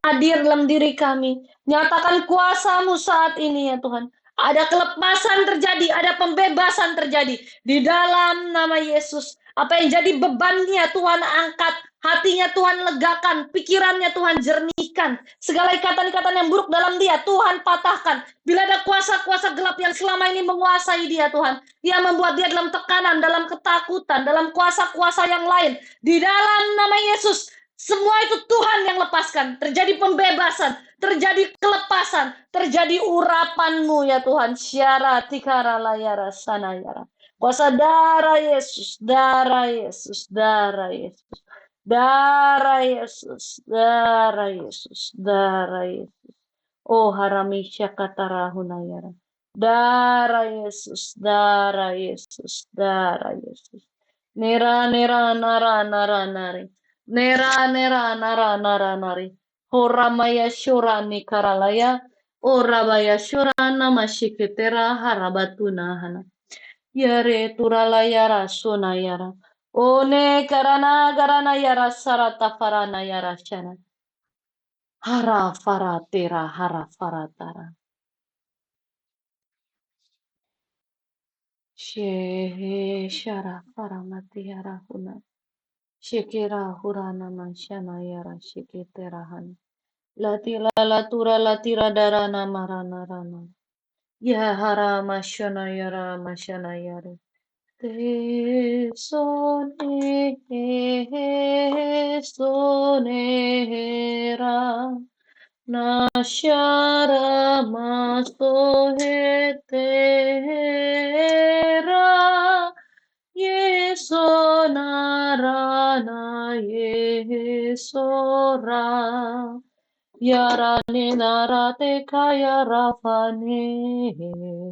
hadir dalam diri kami, nyatakan kuasa-Mu saat ini ya Tuhan. Ada kelepasan terjadi, ada pembebasan terjadi di dalam nama Yesus. Apa yang jadi bebannya Tuhan angkat, hatinya Tuhan legakan, pikirannya Tuhan jernihkan. Segala ikatan-ikatan yang buruk dalam dia Tuhan patahkan. Bila ada kuasa-kuasa gelap yang selama ini menguasai dia Tuhan, dia membuat dia dalam tekanan, dalam ketakutan, dalam kuasa-kuasa yang lain. Di dalam nama Yesus, semua itu Tuhan yang lepaskan. Terjadi pembebasan, terjadi kelepasan, terjadi urapan-Mu ya Tuhan. Syara tikara layara sanayara. Kuasa darah Yesus, darah Yesus, darah Yesus. Darah Yesus, darah Yesus, darah Yesus. Oh haramisya katarahunayara. Darah Yesus, darah Yesus, darah Yesus. Nera, nera, nara, nara, nari. Nera, nera, nara, nara, nari. Horamaya shurani karalaya. Orabaya shurana mashiketera harabatuna hana. Yare turalaya rasuna yara. One karana garana yara sarata farana yara shana. Hara faratera hara faratara. She shara faramati yara huna. Shekera hurana manshana yara sheketerahan. Latila latura latira darana marana rana. Yahara mashana yara mashana yara. Te sone sonera. Nashara masohetera. Yesonarana yesora. Yarane narate kaya rafane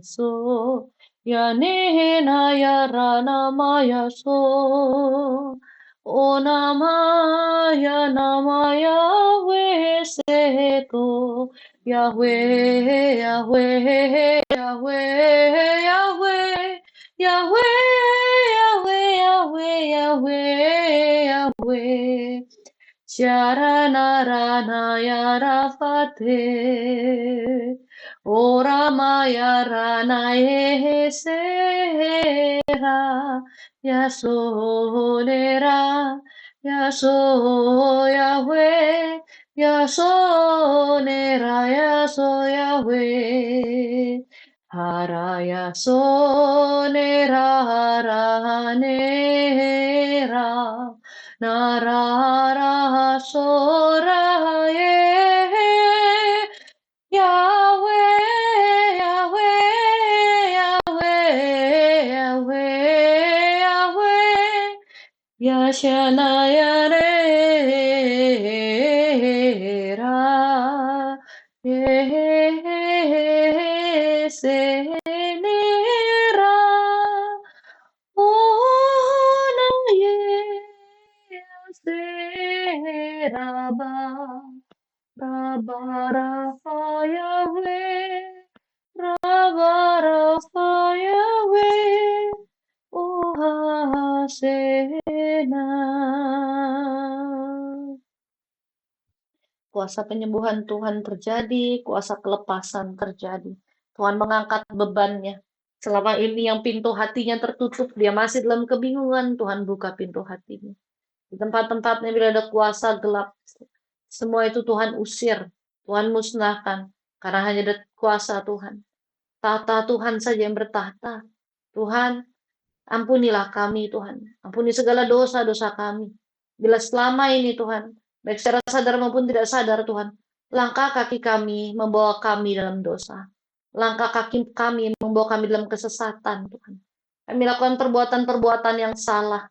so. Yane na yarana maya so. O namaya namaya we seto. Yahweh, Yahweh, Yahweh, Yahweh. Yahweh, Yahweh, Yahweh, Yahweh, Yahweh. Sharanarana Yarafate. Ora Mayarana Esera. Yasolera. Yaso Yahweh. Yasoneraya so Yahweh. Haraya sonera haranera. Narara soraye. Yahweh, Yahweh, Yahweh, Yahweh, Yahweh. Yashana Yarera Yesenera Ona Yeseraba Rabarafa Yahweh Rabarafa Yahweh Ohasena. Kuasa penyembuhan Tuhan terjadi, kuasa kelepasan terjadi. Tuhan mengangkat bebannya. Selama ini yang pintu hatinya tertutup, dia masih dalam kebingungan, Tuhan buka pintu hatinya. Di tempat-tempatnya bila ada kuasa gelap, semua itu Tuhan usir, Tuhan musnahkan, karena hanya ada kuasa Tuhan. Tahta Tuhan saja yang bertahta. Tuhan, ampunilah kami Tuhan. Ampuni segala dosa-dosa kami. Bila selama ini Tuhan, baik secara sadar maupun tidak sadar Tuhan, langkah kaki kami membawa kami dalam dosa. Langkah kaki kami membawa kami dalam kesesatan Tuhan. Kami lakukan perbuatan-perbuatan yang salah.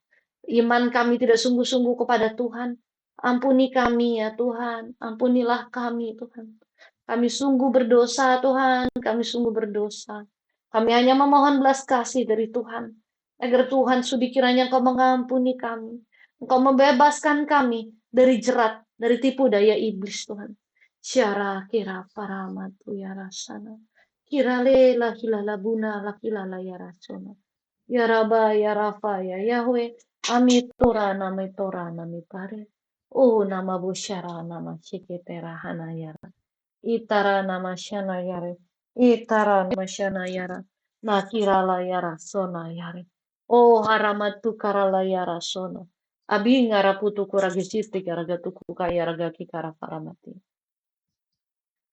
Iman kami tidak sungguh-sungguh kepada Tuhan. Ampuni kami ya Tuhan. Ampunilah kami Tuhan. Kami sungguh berdosa Tuhan. Kami sungguh berdosa. Kami hanya memohon belas kasih dari Tuhan. Agar Tuhan sudi kiranya Engkau mengampuni kami. Engkau membebaskan kami dari jerat, dari tipu daya iblis Tuhan. Syara kira paramatu ya rasana. Kira lela hilala buna la hilala ya rasona. Ya Rabba ya Rafa ya Yahweh. Amitora nama tora nama pare. Oh nama busyara nama shiketera hana yara. Itara nama shana yare. Itara nama shana yara. Nakira la yara sona yare. Oh haramatu karala yara sona. Abi ngaraputu kuragisiti karagatuku kaya ragaki kara paramati.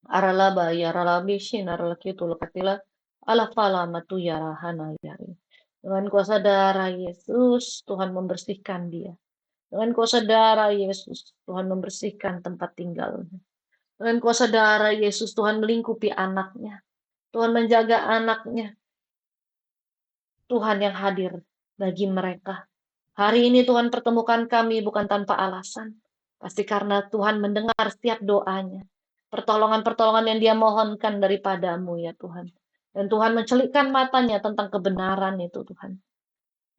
Aralaba yaralabi shin aralakitu lakatila. Alafala matu yara hana yare. Dengan kuasa darah Yesus, Tuhan membersihkan dia. Dengan kuasa darah Yesus, Tuhan membersihkan tempat tinggalnya. Dengan kuasa darah Yesus, Tuhan melingkupi anaknya. Tuhan menjaga anaknya. Tuhan yang hadir bagi mereka. Hari ini Tuhan pertemukan kami bukan tanpa alasan. Pasti karena Tuhan mendengar setiap doanya. Pertolongan-pertolongan yang dia mohonkan daripadamu ya Tuhan. Dan Tuhan mencelikkan matanya tentang kebenaran itu Tuhan.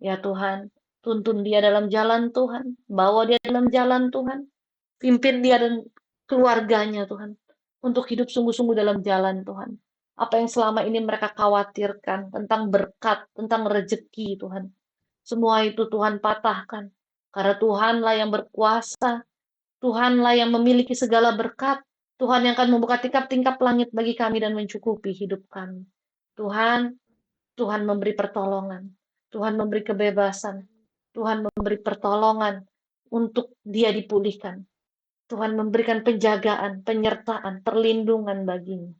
Ya Tuhan, tuntun dia dalam jalan Tuhan. Bawa dia dalam jalan Tuhan. Pimpin dia dan keluarganya Tuhan. Untuk hidup sungguh-sungguh dalam jalan Tuhan. Apa yang selama ini mereka khawatirkan tentang berkat, tentang rezeki Tuhan. Semua itu Tuhan patahkan. Karena Tuhanlah yang berkuasa. Tuhanlah yang memiliki segala berkat. Tuhan yang akan membuka tingkap-tingkap langit bagi kami dan mencukupi hidup kami. Tuhan, Tuhan memberi pertolongan. Tuhan memberi kebebasan. Tuhan memberi pertolongan untuk dia dipulihkan. Tuhan memberikan penjagaan, penyertaan, perlindungan baginya.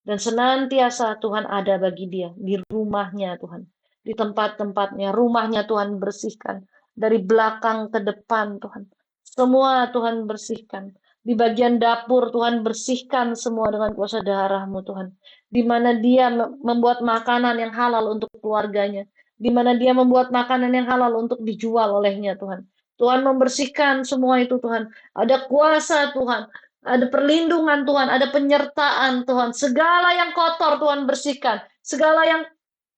Dan senantiasa Tuhan ada bagi dia di rumahnya Tuhan. Di tempat-tempatnya, rumahnya Tuhan bersihkan. Dari belakang ke depan Tuhan. Semua Tuhan bersihkan. Di bagian dapur Tuhan bersihkan semua dengan kuasa darah-Mu Tuhan. Di mana dia membuat makanan yang halal untuk keluarganya. Di mana dia membuat makanan yang halal untuk dijual olehnya Tuhan. Tuhan membersihkan semua itu Tuhan. Ada kuasa Tuhan. Ada perlindungan Tuhan, ada penyertaan Tuhan. Segala yang kotor Tuhan bersihkan. Segala yang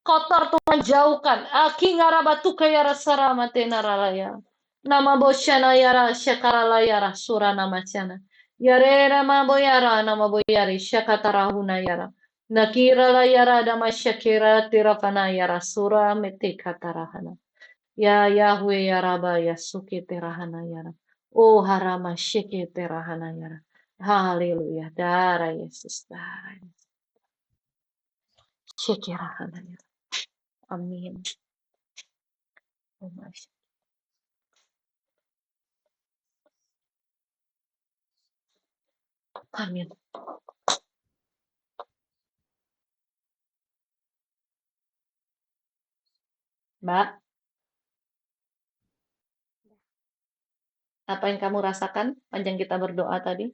kotor Tuhan jauhkan. Aki ngarabatu kaya rasara matena ralaya. Nama bosyana yara syakarala yara sura nama syana. Yare nama boyara nama boyari syakatarahuna yara. Nakira la yara dama syakira tirapana yara sura mete katarahana. Ya Yahweh ya Rabba ya suki terahana yara. Oh harama syeke terahana yara. Haleluya. Darah Yesus. Darah Yesus. Syeke rahana yara. Amin. Oh, Masya. Amin. Mbak, apa yang kamu rasakan panjang kita berdoa tadi?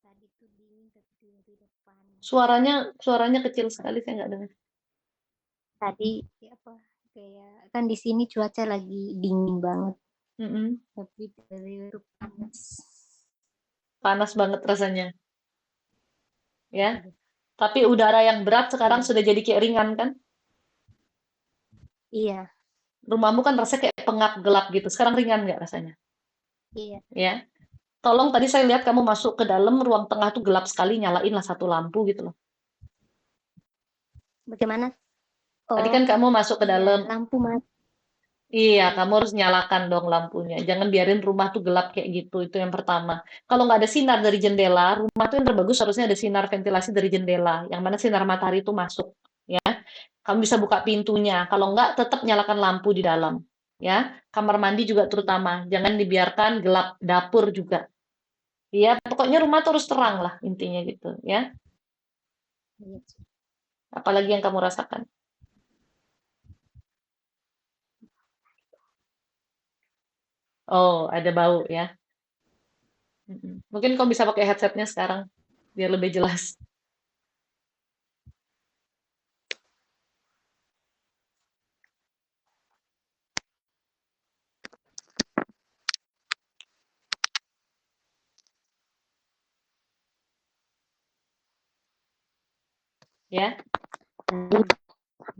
Tadi tuh dingin tapi tiba-tiba panas. Suaranya kecil sekali, saya nggak dengar. Tadi ya apa kayak kan di sini cuaca lagi dingin banget Mm-mm. tapi tiba-tiba tuh panas. Panas banget rasanya, ya. Aduh, Tapi udara yang berat sekarang iya. sudah jadi kayak ringan kan? Iya, Rumahmu kan rasanya kayak pengap gelap gitu. Sekarang ringan nggak rasanya? iya. Ya. Tolong tadi saya lihat kamu masuk ke dalam ruang tengah tuh gelap sekali, nyalain lah satu lampu gitu loh. Bagaimana? Tadi Oh, kan kamu masuk ke iya, dalam. lampu mati. Iya, Iya, kamu harus nyalakan dong lampunya. Jangan biarin rumah tuh gelap kayak gitu. Itu yang pertama. Kalau nggak ada sinar dari jendela, rumah tuh yang terbagus harusnya ada sinar ventilasi dari jendela, yang mana sinar matahari itu masuk. Ya, kamu bisa buka pintunya. Kalau nggak, tetap nyalakan lampu di dalam. Ya, kamar mandi juga iya, terutama. Jangan dibiarkan gelap. Dapur juga. Ya, pokoknya rumah tuh harus terang lah intinya gitu. Ya, iya. apalagi yang kamu rasakan. Oh, ada bau ya. Mm-mm. Mungkin kamu bisa pakai headsetnya sekarang biar lebih jelas. Ya, Tadi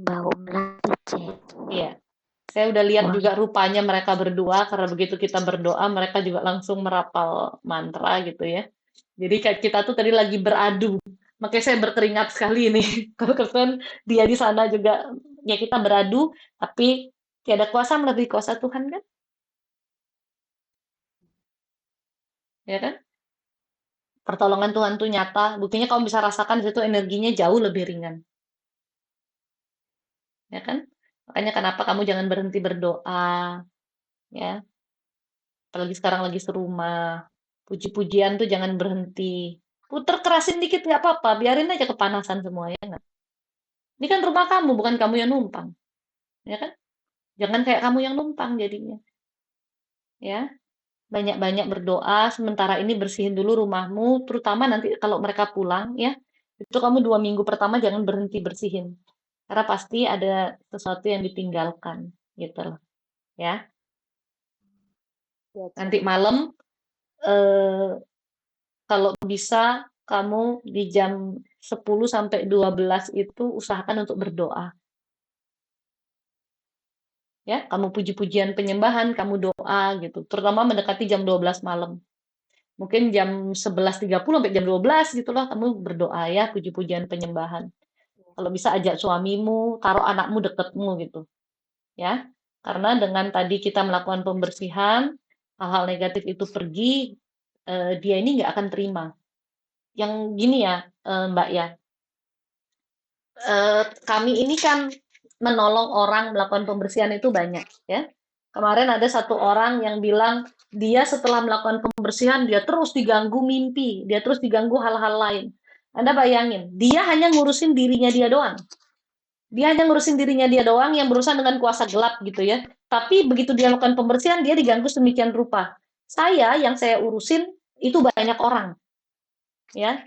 bau melati, Cek. iya. Saya udah lihat Wah, juga rupanya mereka berdua, karena begitu kita berdoa, mereka juga langsung merapal mantra gitu ya. Jadi kayak kita tuh tadi lagi beradu. Makanya saya berkeringat sekali ini. Kalau kebetulan dia di sana juga, ya kita beradu, tapi tiada kuasa melebihi kuasa Tuhan kan? Ya kan? Pertolongan Tuhan tuh nyata. Buktinya kamu bisa rasakan di situ energinya jauh lebih ringan. Ya kan? Makanya kenapa kamu jangan berhenti berdoa, ya. Apalagi sekarang lagi serumah. Puji-pujian tuh jangan berhenti. Puter kerasin dikit nggak apa-apa, biarin aja kepanasan semua ya nggak? Ini kan rumah kamu, bukan kamu yang numpang, ya kan? Jangan kayak kamu yang numpang jadinya, ya. Banyak-banyak berdoa, sementara ini bersihin dulu rumahmu, terutama nanti kalau mereka pulang, ya. Itu kamu 2 minggu pertama jangan berhenti bersihin, karena pasti ada sesuatu yang ditinggalkan, gitu loh, ya. iya, Cek. Nanti malam, eh, kalau bisa kamu di jam 10 sampai 12 itu usahakan untuk berdoa. Ya, kamu puji-pujian penyembahan, kamu doa gitu. Terutama mendekati jam 12 malam. Mungkin jam 11.30 sampai jam 12 gitu lah kamu berdoa ya, puji-pujian penyembahan. Kalau bisa ajak suamimu, taruh anakmu deketmu gitu, ya. Karena dengan tadi kita melakukan pembersihan, hal-hal negatif itu pergi, dia ini nggak akan terima. Yang gini ya, Mbak ya, kami ini kan menolong orang melakukan pembersihan itu banyak ya. Kemarin ada satu orang yang bilang dia setelah melakukan pembersihan dia terus diganggu mimpi, dia terus diganggu hal-hal lain. Anda bayangin, dia hanya ngurusin dirinya dia doang. Dia hanya ngurusin dirinya dia doang yang berurusan dengan kuasa gelap gitu ya. Tapi begitu dia melakukan pembersihan dia diganggu sedemikian rupa. Saya yang saya urusin itu banyak orang ya.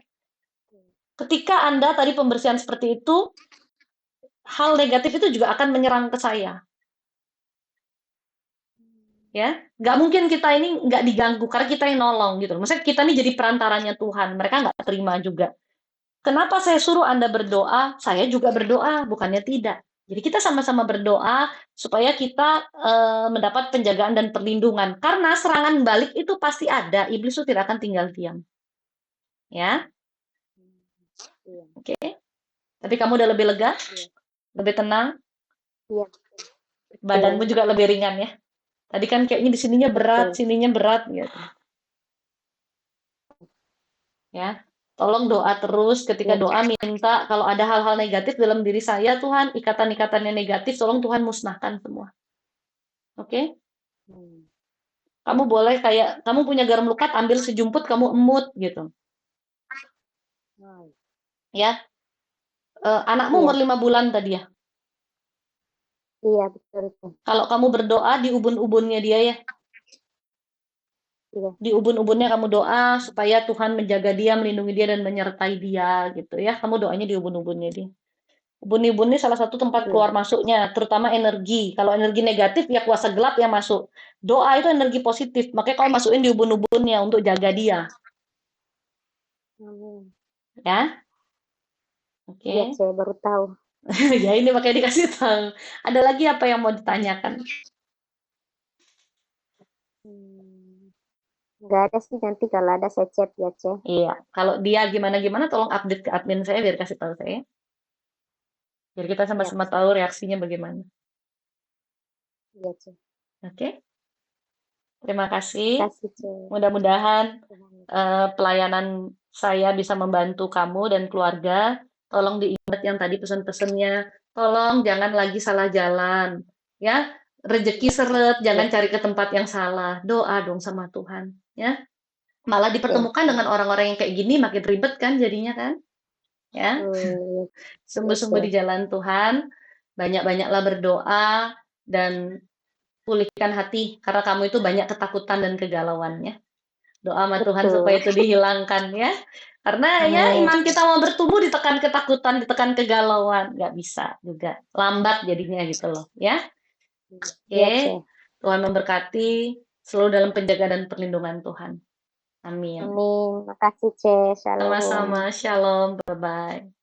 Ketika Anda tadi pembersihan seperti itu, hal negatif itu juga akan menyerang ke saya ya. Nggak mungkin kita ini nggak diganggu karena kita yang nolong gitu. Maksudnya kita ini jadi perantaranya Tuhan, mereka nggak terima juga. Kenapa saya suruh Anda berdoa, saya juga berdoa, bukannya tidak. Jadi kita sama-sama berdoa supaya kita mendapat penjagaan dan perlindungan, karena serangan balik itu pasti ada, iblis itu tidak akan tinggal diam ya. Iya, Oke, tapi kamu udah lebih lega, iya, lebih tenang, iya, badanmu betul, juga lebih ringan ya. Tadi kan kayaknya di betul. sininya berat gitu. Ya. Tolong doa terus, ketika Iya, doa minta kalau ada hal-hal negatif dalam diri saya, Tuhan, ikatan-ikatan yang negatif, tolong Tuhan musnahkan semua. Oke? hmm, Kamu boleh kayak kamu punya garam lukat, ambil sejumput kamu emut gitu, ya. Anakmu Iya, umur 5 bulan tadi ya. iya betul tuh. Kalau kamu berdoa di ubun-ubunnya dia ya, Iya, di ubun-ubunnya kamu doa supaya Tuhan menjaga dia, melindungi dia dan menyertai dia gitu ya. Kamu doanya di ubun-ubunnya dia. Ubun-ubun ini salah satu tempat iya, keluar masuknya, terutama energi. Kalau energi negatif ya kuasa gelap yang masuk. Doa itu energi positif, makanya kamu masukin di ubun-ubunnya untuk jaga dia, amin. ya. Iya, Oke. saya baru tahu. Ya ini makanya dikasih tahu. Ada lagi apa yang mau ditanyakan? Hmm, nggak ada sih, nanti kalau ada saya chat ya, Ceh. Iya, kalau dia gimana-gimana tolong update ke admin saya biar kasih tahu saya. Biar kita Siap, sama-sama siap. tahu reaksinya bagaimana. Iya, Ceh. Oke, terima kasih. Kasih, Ceh. Mudah-mudahan Tuhan. pelayanan saya bisa membantu kamu dan keluarga. Tolong diingat yang tadi pesan-pesannya. Tolong jangan lagi salah jalan. Ya, rezeki Iya, Ceh. seret, Iya, jangan cari ke tempat yang salah. Doa dong sama Tuhan. Ya, malah siap, dipertemukan dengan Ceh. orang-orang yang kayak gini makin ribet kan jadinya kan. Ya, Iya, iya, sungguh-sungguh Ceh. di jalan Tuhan. Banyak-banyaklah berdoa dan pulihkan hati karena kamu itu banyak ketakutan dan kegalauannya. Doa sama Tuhan Betul. supaya itu dihilangkan ya. Karena ya Amin. iman kita mau bertumbuh ditekan ketakutan, ditekan kegalauan. Nggak bisa juga. Lambat jadinya gitu loh ya. Iya, Oke. Ceh. Tuhan memberkati selalu dalam penjagaan dan perlindungan Tuhan. Amin. Amin. Makasih, Ceh. Shalom. Sama-sama. Shalom. Bye-bye.